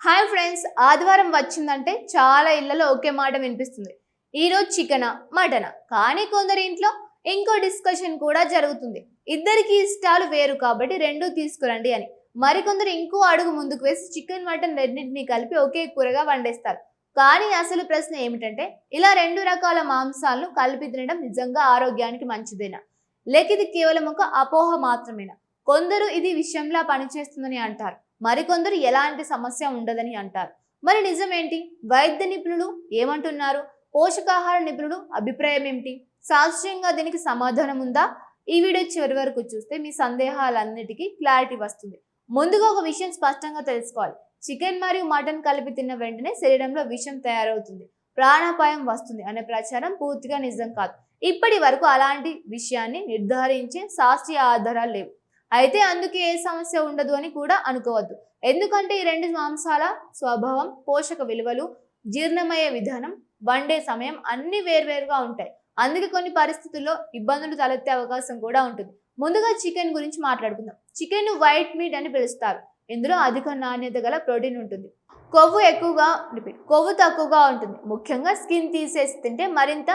Hi friends, ఆదివారం వచ్చిందంటే చాలా ఇళ్లలో ఒకే మాట వినిపిస్తుంది. ఈరోజు చికెనా మటనా. కానీ కొందరి ఇంట్లో ఇంకో డిస్కషన్ కూడా జరుగుతుంది. ఇద్దరికి ఇష్టాలు వేరు కాబట్టి రెండూ తీసుకురండి అని. మరికొందరు ఇంకో అడుగు ముందుకు వేసి చికెన్ మటన్ రెండింటిని కలిపి ఒకే కూరగా వండేస్తారు. కానీ అసలు ప్రశ్న ఏమిటంటే, ఇలా రెండు రకాల మాంసాలను కలిపి తినడం నిజంగా ఆరోగ్యానికి మంచిదేనా, లేక ఇది కేవలం ఒక అపోహ మాత్రమేనా? కొందరు ఇది విషయంలా పనిచేస్తుందని అంటారు, మరికొందరు ఎలాంటి సమస్య ఉండదని అంటారు. మరి నిజమేంటి? వైద్య నిపుణులు ఏమంటున్నారు? పోషకాహార నిపుణులు అభిప్రాయం ఏమిటి? శాస్త్రీయంగా దీనికి సమాధానం ఉందా? ఈ వీడియో చివరి వరకు చూస్తే మీ సందేహాలన్నిటికీ క్లారిటీ వస్తుంది. ముందుగా ఒక విషయం స్పష్టంగా తెలుసుకోవాలి. చికెన్ మరియు మటన్ కలిపి తిన్న వెంటనే శరీరంలో విషం తయారవుతుంది, ప్రాణాపాయం వస్తుంది అనే ప్రచారం పూర్తిగా నిజం కాదు. ఇప్పటి వరకు అలాంటి విషయాన్ని నిర్ధారించే శాస్త్రీయ ఆధారాలు లేవు. అయితే అందుకే ఏ సమస్య ఉండదు అని కూడా అనుకోవద్దు. ఎందుకంటే ఈ రెండు మాంసాల స్వభావం, పోషక విలువలు, జీర్ణమయ్యే విధానం, వండే సమయం అన్ని వేర్వేరుగా ఉంటాయి. అందుకే కొన్ని పరిస్థితుల్లో ఇబ్బందులు తలెత్తే అవకాశం కూడా ఉంటుంది. ముందుగా చికెన్ గురించి మాట్లాడుకుందాం. చికెన్ వైట్ మీట్ అని పిలుస్తారు. ఇందులో అధిక నాణ్యత గల ప్రోటీన్ ఉంటుంది. కొవ్వు తక్కువగా ఉంటుంది. ముఖ్యంగా స్కిన్ తీసేసి తింటే మరింత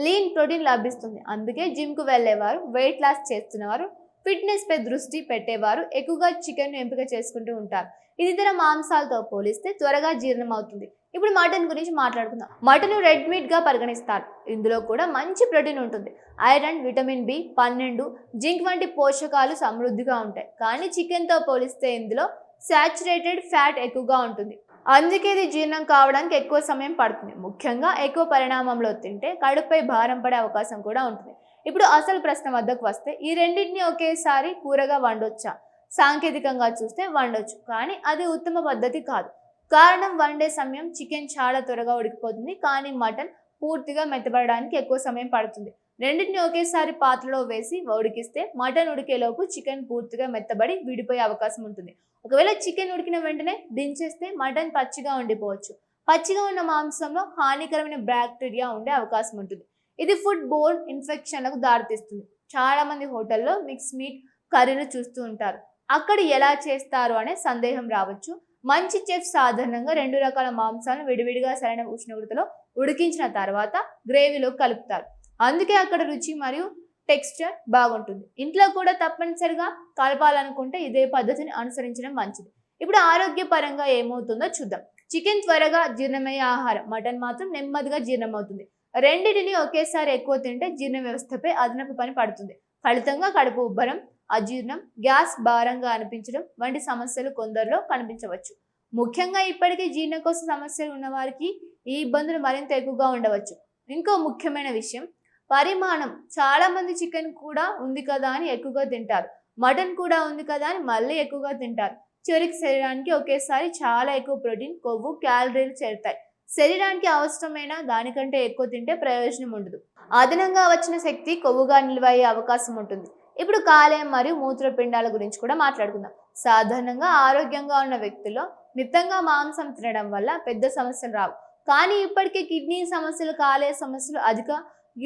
లీన్ ప్రోటీన్ లభిస్తుంది. అందుకే జిమ్కు వెళ్ళేవారు, వెయిట్ లాస్ చేస్తున్నవారు, ఫిట్నెస్ పై దృష్టి పెట్టేవారు ఎక్కువగా చికెన్ ఎంపిక చేసుకుంటూ ఉంటారు. ఇది ఇతర మాంసాలతో పోలిస్తే త్వరగా జీర్ణం అవుతుంది. ఇప్పుడు మటన్ గురించి మాట్లాడుకుందాం. మటన్ రెడ్ మీట్ గా పరిగణిస్తారు. ఇందులో కూడా మంచి ప్రోటీన్ ఉంటుంది. ఐరన్, విటమిన్ B12, జింక్ వంటి పోషకాలు సమృద్ధిగా ఉంటాయి. కానీ చికెన్ తో పోలిస్తే ఇందులో సాచురేటెడ్ ఫ్యాట్ ఎక్కువగా ఉంటుంది. అందుకే ఇది జీర్ణం కావడానికి ఎక్కువ సమయం పడుతుంది. ముఖ్యంగా ఎక్కువ పరిణామంలో తింటే కడుపుపై భారం పడే అవకాశం కూడా ఉంటుంది. ఇప్పుడు అసలు ప్రశ్న వద్దకు వస్తే, ఈ రెండింటిని ఒకేసారి కూరగా వండొచ్చా? సాంకేతికంగా చూస్తే వండొచ్చు, కానీ అది ఉత్తమ పద్ధతి కాదు. కారణం, వండే సమయం చికెన్ చాలా త్వరగా ఉడికిపోతుంది, కానీ మటన్ పూర్తిగా మెత్తబడడానికి ఎక్కువ సమయం పడుతుంది. రెండింటిని ఒకేసారి పాత్రలో వేసి ఉడికిస్తే మటన్ ఉడికేలోపు చికెన్ పూర్తిగా మెత్తబడి విడిపోయే అవకాశం ఉంటుంది. ఒకవేళ చికెన్ ఉడికిన వెంటనే దించేస్తే మటన్ పచ్చిగా ఉండిపోవచ్చు. పచ్చిగా ఉన్న మాంసంలో హానికరమైన బ్యాక్టీరియా ఉండే అవకాశం ఉంటుంది. ఇది ఫుడ్ బోర్న్ ఇన్ఫెక్షన్లకు దారితీస్తుంది. చాలా మంది హోటల్లో మిక్స్ మీట్ కర్రీలు చూస్తూ ఉంటారు. అక్కడ ఎలా చేస్తారు అనే సందేహం రావచ్చు. మంచి చెఫ్ సాధారణంగా రెండు రకాల మాంసాలను విడివిడిగా సరైన ఉష్ణోగ్రతలో ఉడికించిన తర్వాత గ్రేవీలో కలుపుతారు. అందుకే అక్కడ రుచి మరియు టెక్స్చర్ బాగుంటుంది. ఇంట్లో కూడా తప్పనిసరిగా కలపాలనుకుంటే ఇదే పద్ధతిని అనుసరించడం మంచిది. ఇప్పుడు ఆరోగ్యపరంగా ఏమవుతుందో చూద్దాం. చికెన్ త్వరగా జీర్ణమయ్యే ఆహారం, మటన్ మాత్రం నెమ్మదిగా జీర్ణమవుతుంది. రెండింటిని ఒకేసారి ఎక్కువ తింటే జీర్ణ వ్యవస్థపై అదనపు పని పడుతుంది. ఫలితంగా కడుపు ఉబ్బరం, అజీర్ణం, గ్యాస్ భారంగా అనిపించడం వంటి సమస్యలు కొందరిలో కనిపించవచ్చు. ముఖ్యంగా ఇప్పటికీ జీర్ణకోశ సమస్యలు ఉన్నవారికి ఈ ఇబ్బందులు మరింత ఎక్కువగా ఉండవచ్చు. ఇంకో ముఖ్యమైన విషయం పరిమాణం. చాలా మంది చికెన్ కూడా ఉంది కదా అని ఎక్కువగా తింటారు, మటన్ కూడా ఉంది కదా అని మళ్ళీ ఎక్కువగా తింటారు. చివరికి శరీరానికి ఒకేసారి చాలా ఎక్కువ ప్రోటీన్, కొవ్వు, క్యాలరీలు చేరుతాయి. శరీరానికి అవసరమైన దానికంటే ఎక్కువ తింటే ప్రయోజనం ఉండదు. అదనంగా వచ్చిన శక్తి కొవ్వుగా నిల్వ అయ్యే అవకాశం ఉంటుంది. ఇప్పుడు కాలేయం మరియు మూత్రపిండాల గురించి కూడా మాట్లాడుకుందాం. సాధారణంగా ఆరోగ్యంగా ఉన్న వ్యక్తుల్లో మితంగా మాంసం తినడం వల్ల పెద్ద సమస్యలు రావు. కానీ ఇప్పటికే కిడ్నీ సమస్యలు, కాలేయ సమస్యలు, అధిక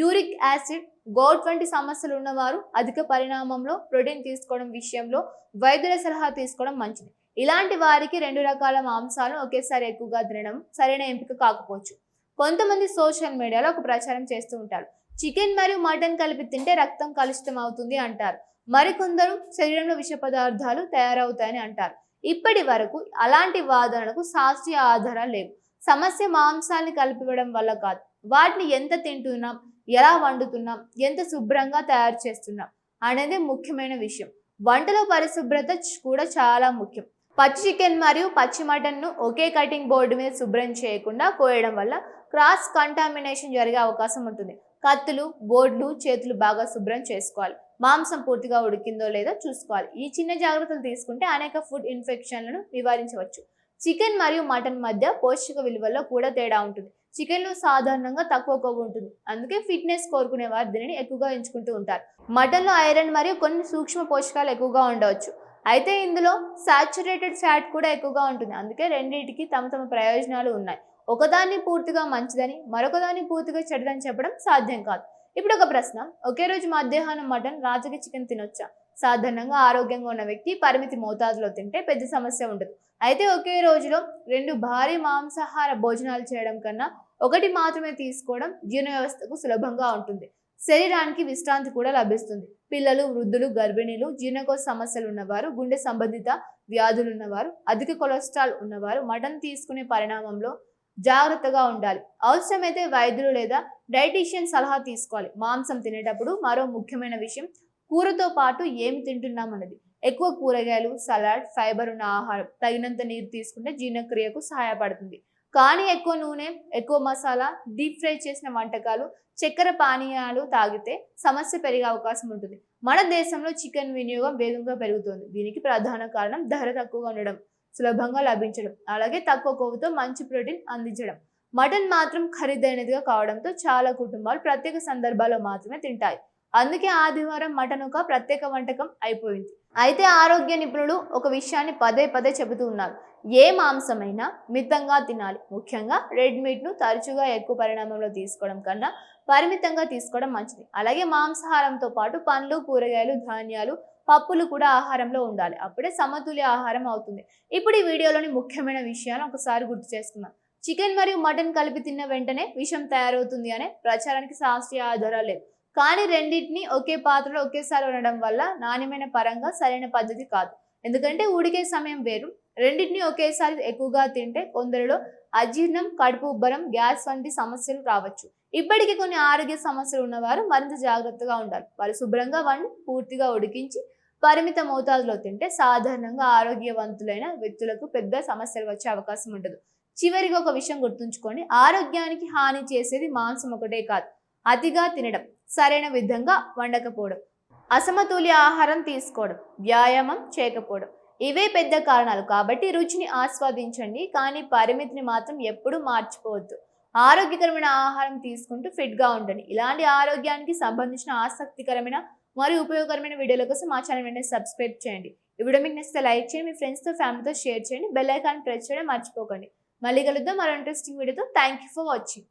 యూరిక్ యాసిడ్, గౌట్ వంటి సమస్యలు ఉన్నవారు అధిక పరిణామంలో ప్రోటీన్ తీసుకోవడం విషయంలో వైద్యుల సలహా తీసుకోవడం మంచిది. ఇలాంటి వారికి రెండు రకాల మాంసాలను ఒకేసారి ఎక్కువగా తినడం సరైన ఎంపిక కాకపోవచ్చు. కొంతమంది సోషల్ మీడియాలో ఒక ప్రచారం చేస్తూ ఉంటారు, చికెన్ మరియు మటన్ కలిపి తింటే రక్తం కలుషితం అవుతుంది అంటారు. మరికొందరు శరీరంలో విష పదార్థాలు తయారవుతాయని అంటారు. ఇప్పటి వరకు అలాంటి వాదనలకు శాస్త్రీయ ఆధారాలు లేవు. సమస్య మాంసాన్ని కలిపివ్వడం వల్ల కాదు, వాటిని ఎంత తింటున్నాం, ఎలా వండుతున్నాం, ఎంత శుభ్రంగా తయారు చేస్తున్నాం అనేది ముఖ్యమైన విషయం. వంటలో పరిశుభ్రత కూడా చాలా ముఖ్యం. పచ్చి చికెన్ మరియు పచ్చి మటన్ను ఒకే కటింగ్ బోర్డు మీద శుభ్రం చేయకుండా కోయడం వల్ల క్రాస్ కంటామినేషన్ జరిగే అవకాశం ఉంటుంది. కత్తులు, బోర్డులు, చేతులు బాగా శుభ్రం చేసుకోవాలి. మాంసం పూర్తిగా ఉడికిందో లేదో చూసుకోవాలి. ఈ చిన్న జాగ్రత్తలు తీసుకుంటే అనేక ఫుడ్ ఇన్ఫెక్షన్లను నివారించవచ్చు. చికెన్ మరియు మటన్ మధ్య పోషక విలువల్లో కూడా తేడా ఉంటుంది. చికెన్లో సాధారణంగా తక్కువ కొవ్వు ఉంటుంది, అందుకే ఫిట్నెస్ కోరుకునే వారు దీనిని ఎక్కువగా ఎంచుకుంటూ ఉంటారు. మటన్లో ఐరన్ మరియు కొన్ని సూక్ష్మ పోషకాలు ఎక్కువగా ఉండవచ్చు. అయితే ఇందులో సాచురేటెడ్ ఫ్యాట్ కూడా ఎక్కువగా ఉంటుంది. అందుకే రెండింటికి తమ తమ ప్రయోజనాలు ఉన్నాయి. ఒకదాన్ని పూర్తిగా మంచిదని, మరొకదాన్ని పూర్తిగా చెడ్డదని చెప్పడం సాధ్యం కాదు. ఇప్పుడు ఒక ప్రశ్న, ఒకే రోజు మధ్యాహ్నం మటన్, రాత్రికి చికెన్ తినొచ్చా? సాధారణంగా ఆరోగ్యంగా ఉన్న వ్యక్తి పరిమితి మోతాదులో తింటే పెద్ద సమస్య ఉండదు. అయితే ఒకే రోజులో 2 భారీ మాంసాహార భోజనాలు చేయడం కన్నా ఒకటి మాత్రమే తీసుకోవడం జీర్ణ వ్యవస్థకు సులభంగా ఉంటుంది. శరీరానికి విశ్రాంతి కూడా లభిస్తుంది. పిల్లలు, వృద్ధులు, గర్భిణీలు, జీర్ణకోశ సమస్యలు ఉన్నవారు, గుండె సంబంధిత వ్యాధులు ఉన్నవారు, అధిక కొలెస్ట్రాల్ ఉన్నవారు మటన్ తీసుకునే పరిణామంలో జాగ్రత్తగా ఉండాలి. అవసరమైతే వైద్యులు లేదా డైటీషియన్ సలహా తీసుకోవాలి. మాంసం తినేటప్పుడు మరో ముఖ్యమైన విషయం కూరతో పాటు ఏమి తింటున్నామన్నది. ఎక్కువ కూరగాయలు, సలాడ్, ఫైబర్ ఉన్న ఆహారం, తగినంత నీరు తీసుకుంటే జీర్ణక్రియకు సహాయపడుతుంది. కానీ ఎక్కువ నూనె, ఎక్కువ మసాలా, డీప్ ఫ్రై చేసిన వంటకాలు, చక్కెర పానీయాలు తాగితే సమస్య పెరిగే అవకాశం ఉంటుంది. మన దేశంలో చికెన్ వినియోగం వేగంగా పెరుగుతోంది. దీనికి ప్రధాన కారణం ధర తక్కువగా ఉండడం, సులభంగా లభించడం, అలాగే తక్కువ కొవ్వుతో మంచి ప్రోటీన్ అందించడం. మటన్ మాత్రం ఖరీదైనదిగా కావడంతో చాలా కుటుంబాలు ప్రత్యేక సందర్భాల్లో మాత్రమే తింటాయి. అందుకే ఆదివారం మటన్ ఒక ప్రత్యేక వంటకం అయిపోయింది. అయితే ఆరోగ్య నిపుణులు ఒక విషయాన్ని పదే పదే చెబుతూ ఉన్నారు. ఏ మాంసమైనా మితంగా తినాలి. ముఖ్యంగా రెడ్ మీట్ ను తరచుగా ఎక్కువ పరిణామంలో తీసుకోవడం కన్నా పరిమితంగా తీసుకోవడం మంచిది. అలాగే మాంసాహారంతో పాటు పండ్లు, కూరగాయలు, ధాన్యాలు, పప్పులు కూడా ఆహారంలో ఉండాలి. అప్పుడే సమతుల్య ఆహారం అవుతుంది. ఇప్పుడు ఈ వీడియోలోని ముఖ్యమైన విషయాలు ఒకసారి గుర్తు చేసుకుందాం. చికెన్ మరియు మటన్ కలిపి తిన్న వెంటనే విషం తయారవుతుంది అనే ప్రచారానికి శాస్త్రీయ ఆధారాలు లేవు. కానీ రెండింటిని ఒకే పాత్రలో ఒకేసారి వండడం వల్ల నాణ్యమైన పరంగా సరైన పద్ధతి కాదు. ఎందుకంటే ఉడికే సమయం వేరు. రెండింటిని ఒకేసారి ఎక్కువగా తింటే కొందరిలో అజీర్ణం, కడుపు ఉబ్బరం, గ్యాస్ వంటి సమస్యలు రావచ్చు. ఇప్పటికీ కొన్ని ఆరోగ్య సమస్యలు ఉన్నవారు మరింత జాగ్రత్తగా ఉండాలి. వారు శుభ్రంగా వండి పూర్తిగా ఉడికించి పరిమిత మోతాదులో తింటే సాధారణంగా ఆరోగ్యవంతులైన వ్యక్తులకు పెద్ద సమస్యలు వచ్చే అవకాశం ఉండదు. చివరిగా ఒక విషయం గుర్తుంచుకోండి. ఆరోగ్యానికి హాని చేసేది మాంసం ఒకటే కాదు, అతిగా తినడం, సరైన విధంగా వండకపోవడం, అసమతుల్య ఆహారం తీసుకోవడం, వ్యాయామం చేయకపోవడం, ఇవే పెద్ద కారణాలు. కాబట్టి రుచిని ఆస్వాదించండి, కానీ పరిమితిని మాత్రం ఎప్పుడూ మార్చిపోవద్దు. ఆరోగ్యకరమైన ఆహారం తీసుకుంటూ ఫిట్గా ఉండండి. ఇలాంటి ఆరోగ్యానికి సంబంధించిన ఆసక్తికరమైన మరియు ఉపయోగకరమైన వీడియోల కోసం మా ఛానల్ వెంటనే సబ్స్క్రైబ్ చేయండి. ఈ వీడియో మీకు నచ్చితే లైక్ చేయండి, మీ ఫ్రెండ్స్తో, ఫ్యామిలీతో షేర్ చేయండి, బెల్ ఐకాన్ ప్రెస్ చేయడం మర్చిపోకండి. మళ్ళీ కలుద్దాం మరో ఇంట్రెస్టింగ్ వీడియోతో. Thank you for watching.